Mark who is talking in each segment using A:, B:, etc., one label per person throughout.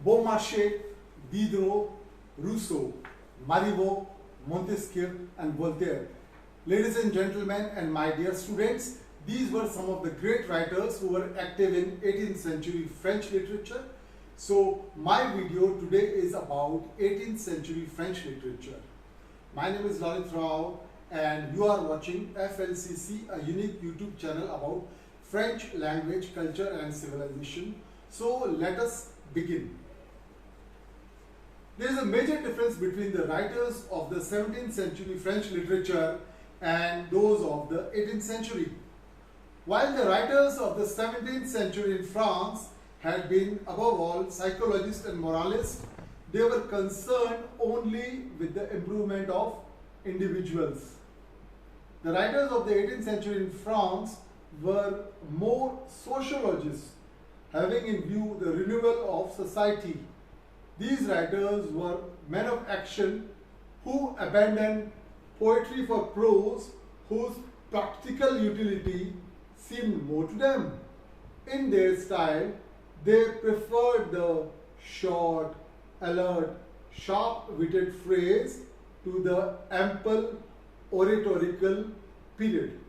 A: Beaumarchais, Diderot, Rousseau, Marivaux, Montesquieu and Voltaire. Ladies and gentlemen and my dear students, these were some of the great writers who were active in 18th century French literature. So my video today is about 18th century French literature. My name is Lalit Rao and you are watching FLCC, a unique YouTube channel about French language, culture and civilization. So let us begin. There is a major difference between the writers of the 17th century French literature and those of the 18th century. While the writers of the 17th century in France had been above all psychologists and moralists, they were concerned only with the improvement of individuals. The writers of the 18th century in France were more sociologists, having in view the renewal of society. These writers were men of action who abandoned poetry for prose, whose practical utility seemed more to them. In their style, they preferred the short, alert, sharp-witted phrase to the ample oratorical period.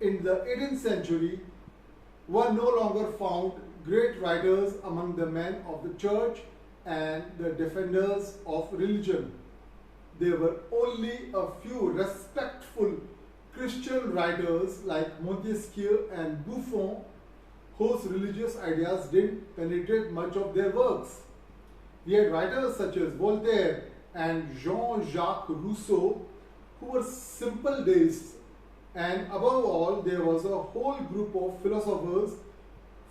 A: In the 18th century, one no longer found great writers among the men of the church and the defenders of religion. There were only a few respectful Christian writers like Montesquieu and Buffon, whose religious ideas didn't penetrate much of their works. We had writers such as Voltaire and Jean-Jacques Rousseau, who were simple deists, and above all there was a whole group of philosophers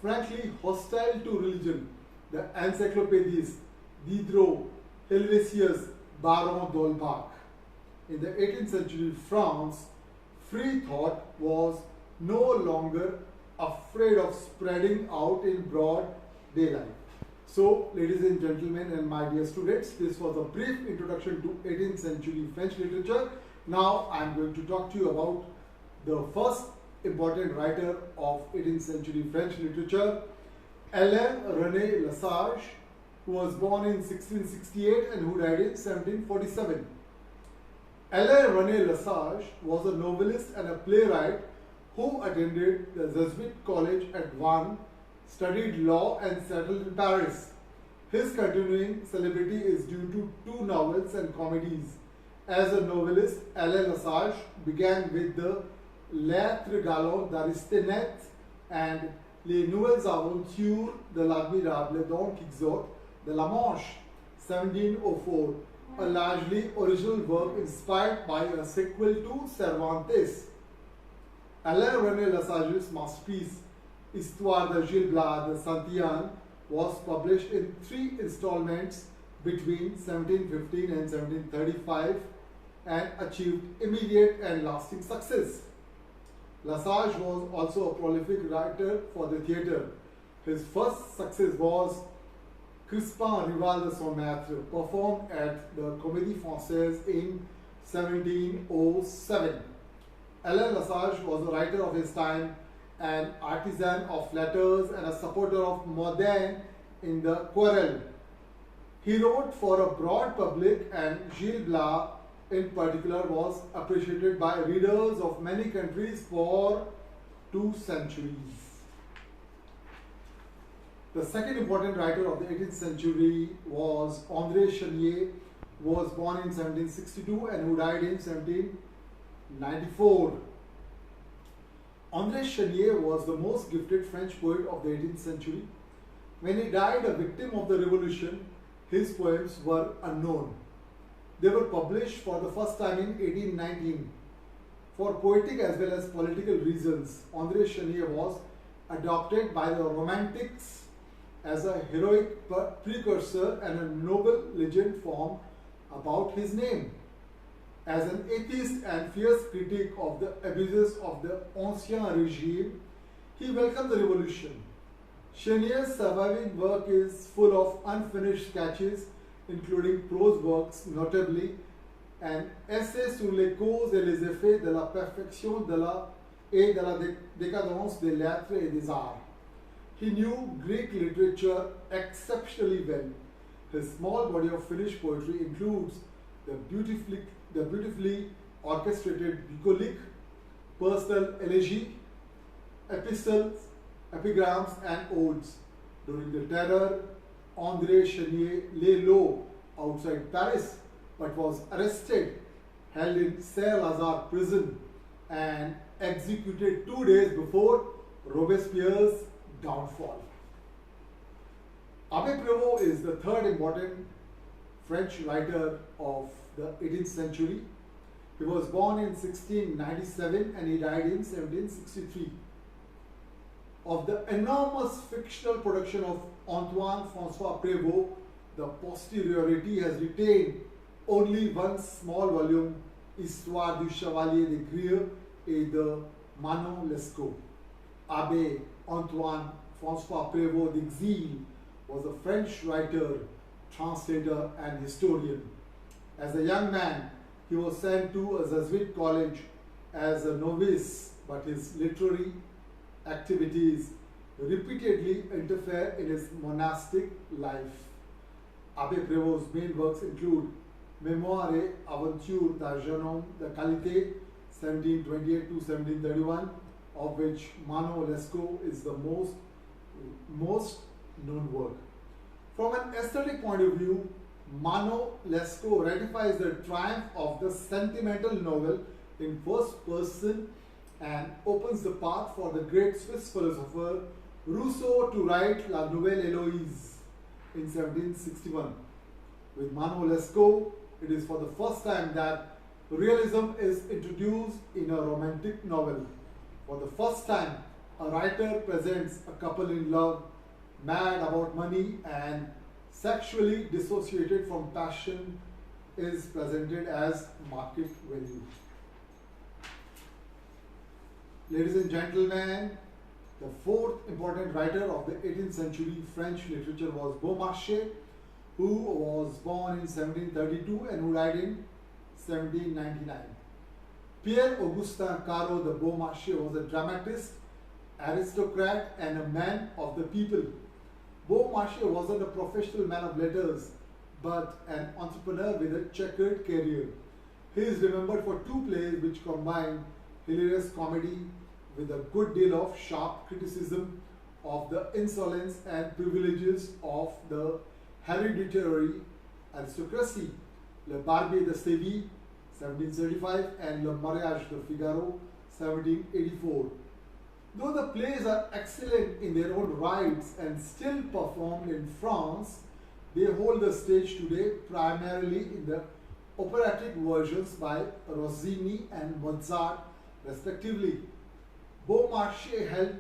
A: frankly hostile to religion, the encyclopedists Diderot, Helvétius, Baron d'Holbach. In the 18th century France, free thought was no longer afraid of spreading out in broad daylight. So, ladies and gentlemen and my dear students, this was a brief introduction to 18th century French literature. Now I am going to talk to you about the first important writer of 18th century French literature, Alain-René Lesage, who was born in 1668 and who died in 1747. Alain-René Lesage was a novelist and a playwright who attended the Jesuit college at Vannes, studied law and settled in Paris. His continuing celebrity is due to two novels and comedies. As a novelist, Alain Lesage began with the Lettres, galantes d'Aristote and Les nouvelles aventures de l'admirable Don Quichotte de la Manche, 1704, a largely original work inspired by a sequel to Cervantes. Alain-René Lesage's masterpiece, Histoire de Gilles Blas de Saint-Yann, was published in 3 installments between 1715 and 1735 and achieved immediate and lasting success. Lesage was also a prolific writer for the theatre. His first success was Crispin, rival de son maître, performed at the Comédie Française in 1707. Alain Lesage was a writer of his time, an artisan of letters and a supporter of Moderne in the Quarrel. He wrote for a broad public, and Gilles Blas in particular was appreciated by readers of many countries for 2 centuries. The second important writer of the 18th century was André Chénier, who was born in 1762 and who died in 1794. André Chénier was the most gifted French poet of the 18th century. When he died a victim of the revolution, his poems were unknown. They were published for the first time in 1819. For poetic as well as political reasons, André Chénier was adopted by the Romantics as a heroic precursor, and a noble legend formed about his name. As an atheist and fierce critic of the abuses of the Ancien Régime, he welcomed the revolution. Chénier's surviving work is full of unfinished sketches, including prose works, notably an essai sur les causes et les effets de la perfection et de la décadence des lettres et des arts. He knew Greek literature exceptionally well His small body of finished poetry includes the beautifully orchestrated bucolic, personal elegy, epistles, epigrams, and odes. During the Terror, André Chénier lay low outside Paris but was arrested, held in Saint-Lazare prison, and executed 2 days before Robespierre's downfall. Abbé Prévost is the third important French writer of the 18th century. He was born in 1697 and he died in 1763. Of the enormous fictional production of Antoine François Prévost, the posterity has retained only one small volume, Histoire du Chevalier des Grieux et de Manon Lescaut. Abbé Antoine François Prévost d'Exilles was a French writer, translator, and historian. As a young man, he was sent to a Jesuit college as a novice, but his literary activities repeatedly interfere in his monastic life. Abbé Prévost's main works include Mémoires et aventures d'un jeune homme de qualité, 1728 to 1731, of which Manon Lescaut is the most known work. From an aesthetic point of view, Manon Lescaut ratifies the triumph of the sentimental novel in first person and opens the path for the great Swiss philosopher Rousseau to write La Nouvelle Héloïse in 1761. With Manon Lescaut, it is for the first time that realism is introduced in a romantic novel. For the first time, a writer presents a couple in love, mad about money and sexually dissociated from passion is presented as market value. Ladies and gentlemen, the fourth important writer of the 18th century French literature was Beaumarchais, who was born in 1732 and who died in 1799. Pierre-Augustin Caro de Beaumarchais was a dramatist, aristocrat, and a man of the people. Beaumarchais wasn't a professional man of letters, but an entrepreneur with a checkered career. He is remembered for two plays which combine hilarious comedy with a good deal of sharp criticism of the insolence and privileges of the hereditary aristocracy, Le Barbier de Séville, 1775, and Le Mariage de Figaro, 1784. Though the plays are excellent in their own rights and still performed in France, they hold the stage today primarily in the operatic versions by Rossini and Mozart, respectively. Beaumarchais held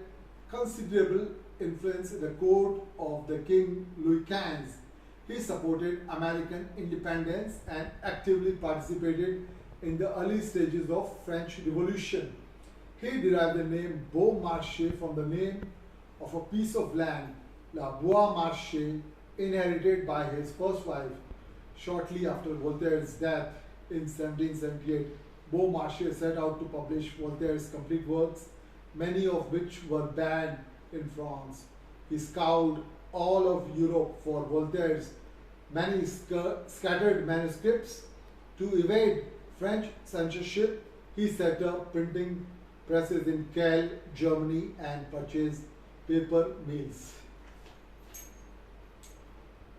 A: considerable influence in the court of the King Louis XV. He supported American independence and actively participated in the early stages of French Revolution. He derived the name Beaumarchais from the name of a piece of land, La Bois Marché, inherited by his first wife. Shortly after Voltaire's death in 1778, Beaumarchais set out to publish Voltaire's complete works, many of which were banned in France. He scoured all of Europe for Voltaire's many scattered manuscripts. To evade French censorship, he set up printing presses in Kiel, Germany, and purchased paper mills.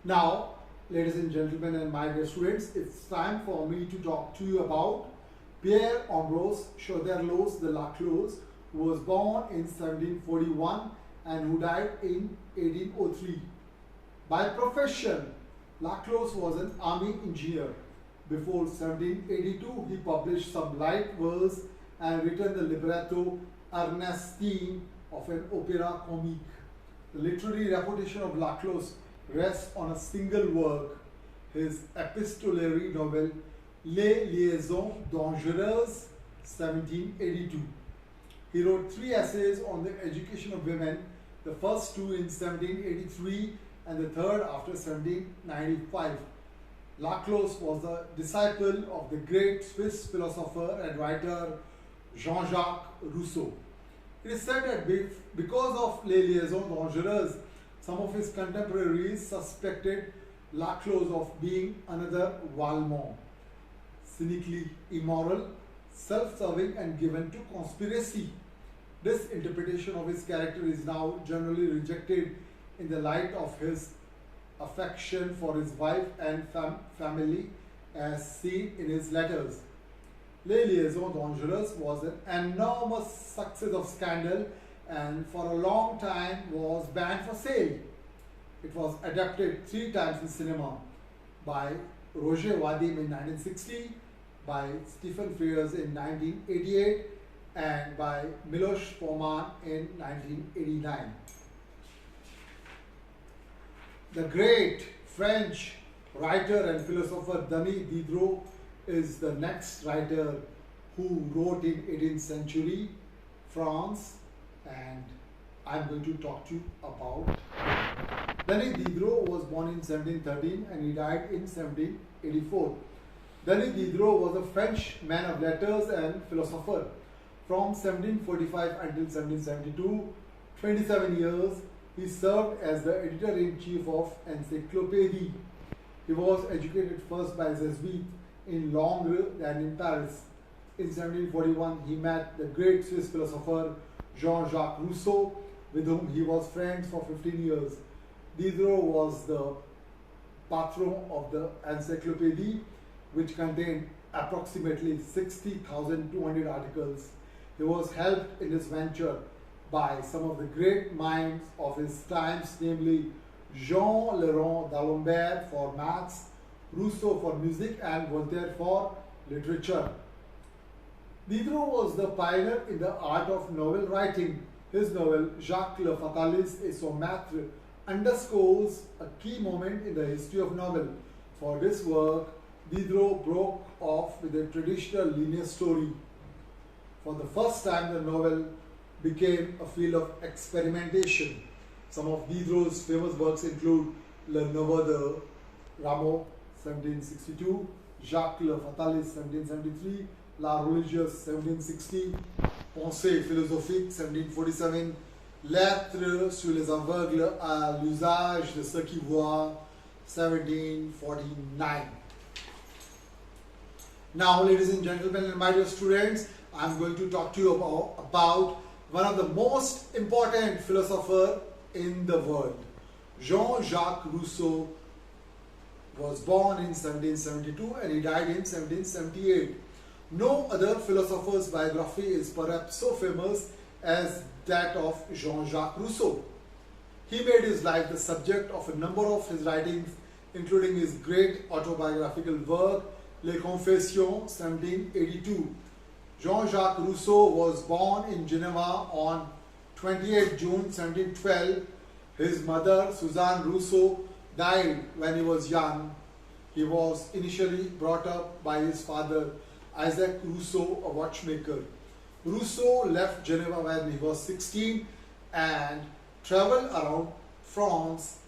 A: Now, ladies and gentlemen and my dear students, it's time for me to talk to you about Pierre-Ambroise Choderlos de Laclos, who was born in 1741 and who died in 1803. By profession, Laclos was an army engineer. Before 1782, he published some light verse and written the libretto Ernestine of an opera comique. The literary reputation of Laclos rests on a single work, his epistolary novel Les Liaisons Dangereuses, 1782. He wrote 3 essays on the education of women, the first 2 in 1783 and the third after 1795. Laclos was a disciple of the great Swiss philosopher and writer Jean-Jacques Rousseau. It is said that because of Les Liaisons Dangereuses, some of his contemporaries suspected la clause of being another Valmont, cynically immoral, self-serving and given to conspiracy. This interpretation of his character is now generally rejected in the light of his affection for his wife and family as seen in his letters. Les Liaisons Dangereuses was an enormous success of scandal and for a long time was banned for sale. It was adapted 3 times in cinema by Roger Vadim in 1960, by Stephen Frears in 1988 and by Miloš Forman in 1989. The great French writer and philosopher Denis Diderot is the next writer who wrote in 18th century France, and I'm going to talk to you about. Denis Diderot was born in 1713 and he died in 1784. Denis Diderot was a French man of letters and philosopher. From 1745 until 1772, 27 years, he served as the editor-in-chief of Encyclopédie. He was educated first by Jesuit in Langres and in Paris. In 1741, he met the great Swiss philosopher Jean-Jacques Rousseau, with whom he was friends for 15 years. Diderot was the patron of the Encyclopédie, which contained approximately 60,200 articles. He was helped in this venture by some of the great minds of his times, namely Jean Léron d'Alembert for maths, Rousseau for music, and Voltaire for literature. Diderot was the pioneer in the art of novel writing. His novel Jacques le Fataliste et son maître underscores a key moment in the history of novel. For this work, Diderot broke off with a traditional linear story. For the first time, the novel became a field of experimentation. Some of Diderot's famous works include Le Nouveau de Rameau, 1762, Jacques le Fataliste, 1773, La Religieuse, 1760, Pensée philosophique, 1747, Lettres sur les aveugles à l'usage de ceux qui voient, 1749. Now, ladies and gentlemen and my dear students, I am going to talk to you about one of the most important philosophers in the world. Jean-Jacques Rousseau was born in 1772 and he died in 1778. No other philosopher's biography is perhaps so famous as that of Jean-Jacques Rousseau. He made his life the subject of a number of his writings, including his great autobiographical work, Les Confessions, 1782. Jean-Jacques Rousseau was born in Geneva on 28 June 1712. His mother, Suzanne Rousseau, died when he was young. He was initially brought up by his father, Isaac Rousseau, a watchmaker. Rousseau left Geneva when he was 16 and traveled around France,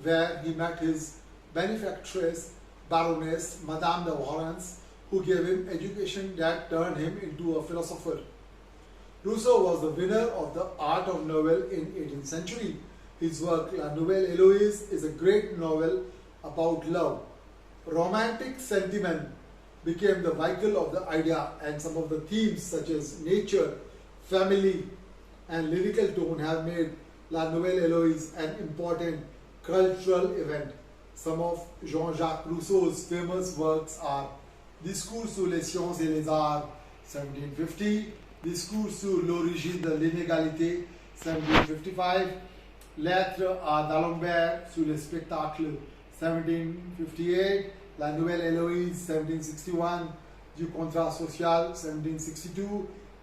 A: where he met his benefactress, Baroness Madame de Warrens, who gave him education that turned him into a philosopher. Rousseau was the winner of the art of novel in 18th century. His work La Nouvelle Héloïse is a great novel about love. Romantic sentiment became the vehicle of the idea, and some of the themes such as nature, family and lyrical tone have made La Nouvelle Héloïse an important cultural event. Some of Jean-Jacques Rousseau's famous works are Discours sur les sciences et les arts, 1750, Discours sur l'origine de l'inégalité, 1755, Lettres d'Alembert sur le spectacle, 1758, La Nouvelle Héloïse, 1761, Du contrat social, 1762,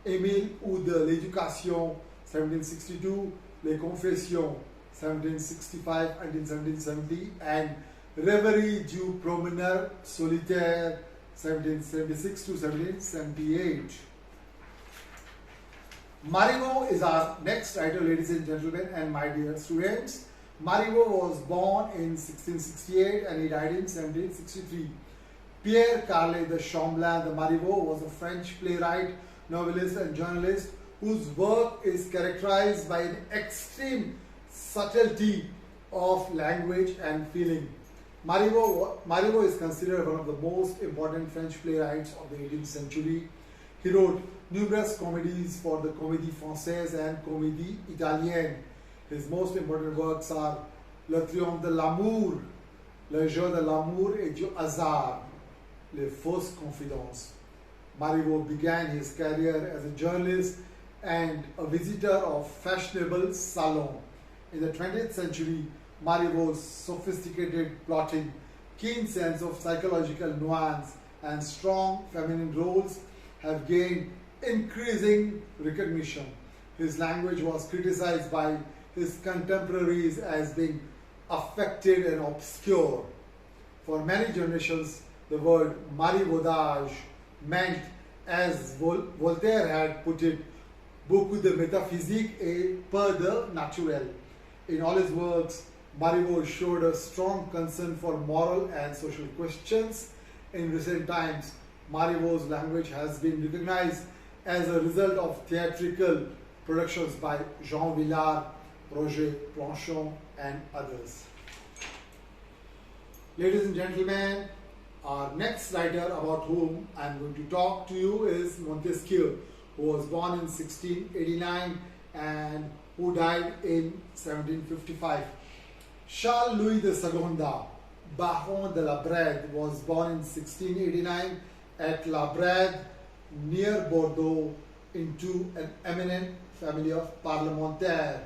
A: Émile ou de l'éducation, 1762, Les Confessions, 1765 until 1770, and Reverie du promeneur solitaire, 1776 to 1778. Marivaux is our next writer, ladies and gentlemen, and my dear students. Marivaux was born in 1668 and he died in 1763. Pierre Carle de Chamblin de Marivaux was a French playwright, novelist and journalist whose work is characterized by an extreme subtlety of language and feeling. Marivaux is considered one of the most important French playwrights of the 18th century. He wrote numerous comedies for the Comédie Française and Comédie Italienne. His most important works are Le Triomphe de l'amour, Le jeu de l'amour et du hasard, Les fausses confidences. Marivaux began his career as a journalist and a visitor of fashionable salons. In the 20th century, Marivaux's sophisticated plotting, keen sense of psychological nuance, and strong feminine roles have gained increasing recognition. His language was criticized by his contemporaries as being affected and obscure. For many generations, the word marivaudage meant, as Voltaire had put it, beaucoup de métaphysique et peu de naturel. In all his works, Marivaux showed a strong concern for moral and social questions. In recent times, Marivaux's language has been recognized as a result of theatrical productions by Jean Villard, Roger Planchon, and others. Ladies and gentlemen, our next writer about whom I am going to talk to you is Montesquieu, who was born in 1689 and who died in 1755. Charles Louis de Secondat, Baron de la Brède, was born in 1689 at La Brède, near Bordeaux, into an eminent family of parlementaires.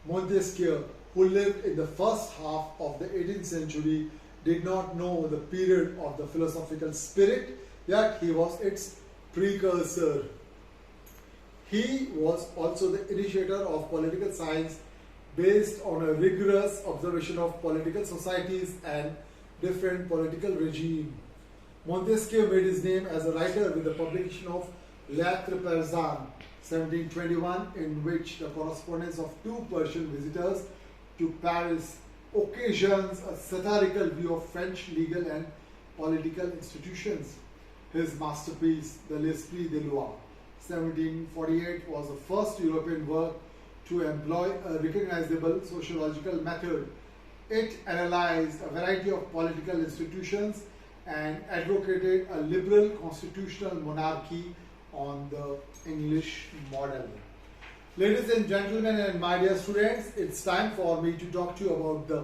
A: Montesquieu, who lived in the first half of the 18th century, did not know the period of the philosophical spirit, yet he was its precursor. He was also the initiator of political science based on a rigorous observation of political societies and different political regimes. Montesquieu made his name as a writer with the publication of Lettres, 1721, in which the correspondence of two Persian visitors to Paris occasions a satirical view of French legal and political institutions. His masterpiece, The L'Esprit des Lois, 1748, was the first European work to employ a recognizable sociological method. It analyzed a variety of political institutions and advocated a liberal constitutional monarchy on the English model. Ladies and gentlemen and my dear students, it's time for me to talk to you about the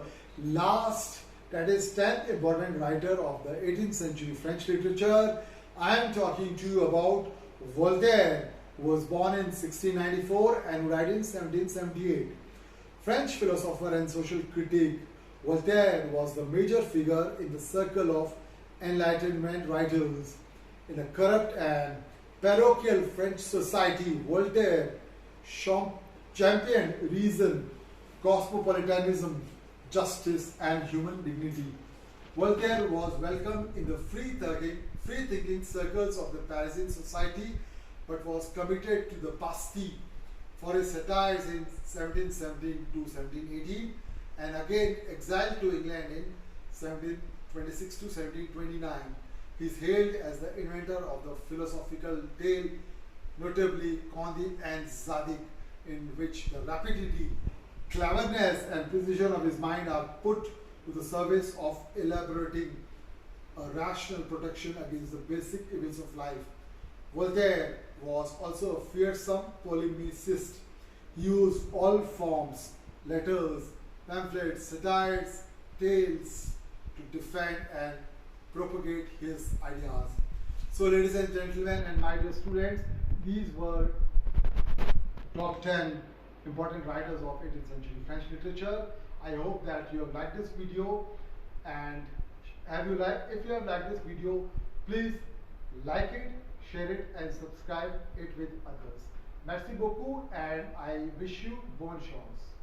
A: last, that is 10th important writer of the 18th century French literature. I am talking to you about Voltaire, who was born in 1694 and died in 1778. French philosopher and social critic, Voltaire was the major figure in the circle of Enlightenment writers. In a corrupt and parochial French society, Voltaire championed reason, cosmopolitanism, justice, and human dignity. Voltaire was welcomed in the free-thinking circles of the Parisian society, but was committed to the Bastille for his satires in 1717 to 1718, and again exiled to England in 1726 to 1729. He is hailed as the inventor of the philosophical tale, notably Candide and Zadig, in which the rapidity, cleverness, and precision of his mind are put to the service of elaborating a rational protection against the basic evils of life. Voltaire was also a fearsome polemicist. He used all forms, letters, pamphlets, satires, tales to defend and propagate his ideas. So, ladies and gentlemen and my dear students, these were top 10 important writers of 18th century French literature. I hope that you have liked this video, and if you have liked this video, please like it, share it, and subscribe it with others. Merci beaucoup, and I wish you bonne chance.